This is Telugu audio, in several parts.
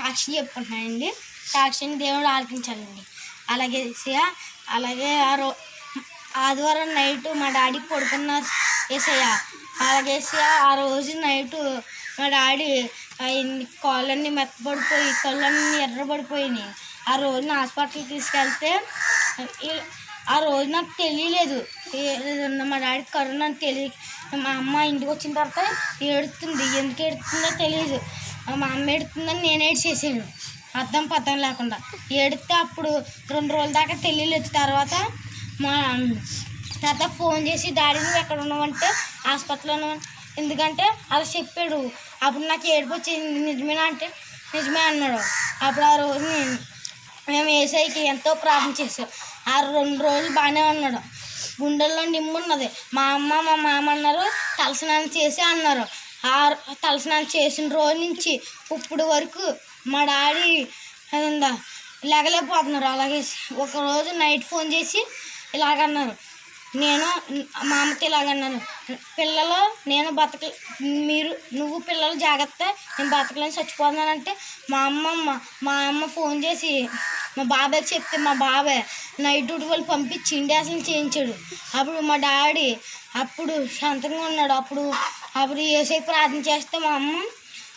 సాక్షి చెప్పుకుంటున్నానండి. సాక్షిని దేవుడు ఆలకించాలండి. అలాగే ఆదివారం నైటు మా డాడీకి పడుకున్న ఏసయ్య. అలాగే ఆ రోజు నైటు మా డాడీ కాళ్ళన్నీ మెత్తపడిపోయి కళ్ళన్నీ ఎర్రబడిపోయినాయి. ఆ రోజు హాస్పిటల్కి తీసుకెళ్తే ఆ రోజు నాకు తెలియలేదు మా డాడీకి కరోనా అని తెలియదు. మా అమ్మ ఇంటికి వచ్చిన తర్వాత ఏడుతుంది. ఎందుకు ఏడుతుందో తెలియదు. మా అమ్మ ఏడుతుందని నేను ఏడ్చేసాను అర్థం పద్ధం లేకుండా. ఏడితే అప్పుడు 2 రోజుల దాకా తెలియలేదు. తర్వాత మా తాత ఫోన్ చేసి డాడీ నువ్వు ఎక్కడ ఉన్నావంటే హాస్పిటల్లో ఉన్నావు. ఎందుకంటే అలా చెప్పాడు. అప్పుడు నాకు ఏడుపు వచ్చింది. నిజమేనా అంటే నిజమే అన్నాడు. అప్పుడు ఆ రోజు మేము ఏసైకి ఎంతో ప్రార్థన చేసాం. ఆ 2 రోజులు బాగానే ఉన్నాడు. గుండెల్లో నిమ్మున్నది. మా అమ్మ మా మామ అన్నారు తలస్నానం చేసి అన్నారు. ఆ తలస్నానం చేసిన రోజు నుంచి ఇప్పుడు వరకు మా డాడీ లేగలేకపోతున్నారు. అలాగే ఒకరోజు నైట్ ఫోన్ చేసి ఇలాగన్నారు. మా అమ్మకి ఇలాగన్నాను, పిల్లలు నేను నువ్వు పిల్లలు జాగ్రత్త, నేను బతకలేని చచ్చిపోతున్నానంటే మా అమ్మ ఫోన్ చేసి మా బాబాయ్కి చెప్తే మా బాబాయ్ నైట్ డ్యూటీ వాళ్ళు పంపించి ఇండియాసలు చేయించాడు. అప్పుడు మా డాడీ అప్పుడు శాంతంగా ఉన్నాడు. అప్పుడు ఏసై ప్రార్థన చేస్తే మా అమ్మ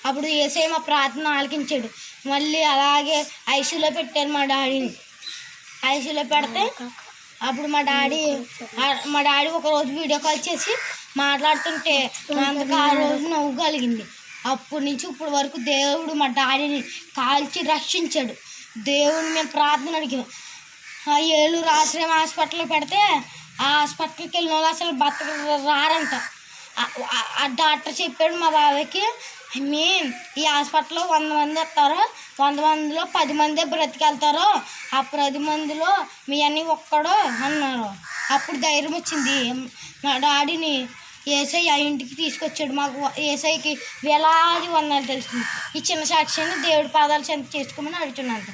అప్పుడు ఏసై మా ప్రార్థన ఆలకించాడు. మళ్ళీ అలాగే ఐసీయూలో పెట్టారు మా డాడీని. ఐసీయూలో పెడితే అప్పుడు మా డాడీ ఒకరోజు వీడియో కాల్ చేసి మాట్లాడుతుంటే అందుకు ఆ రోజు నవ్వు కలిగింది. అప్పటి నుంచి ఇప్పటి వరకు దేవుడు మా డాడీని కాల్చి రక్షించాడు. దేవుడిని మేము ప్రార్థన అడిగాం. ఏలూరు ఆశ్రయం హాస్పిటల్లో పెడితే ఆ హాస్పిటల్కి వెళ్ళిన వాళ్ళు అసలు రారంట. ఆ డాక్టర్ చెప్పాడు మా బాబాయ్కి, ఈ హాస్పిటల్లో 100 మంది వస్తారు, 100 మందిలో 10 మందే బ్రతికెళ్తారు, ఆ 10 మందిలో మీ అన్నీ ఒక్కడు అన్నారు. అప్పుడు ధైర్యం వచ్చింది. మా డాడీని ఏసై ఆ ఇంటికి తీసుకొచ్చాడు. మాకు ఏసైకి వేలాది వందలు తెలుస్తుంది. ఈ చిన్న సాక్ష్యాన్ని దేవుడి పాదాలు చెంత చేసుకోమని అడుగుతున్నాను.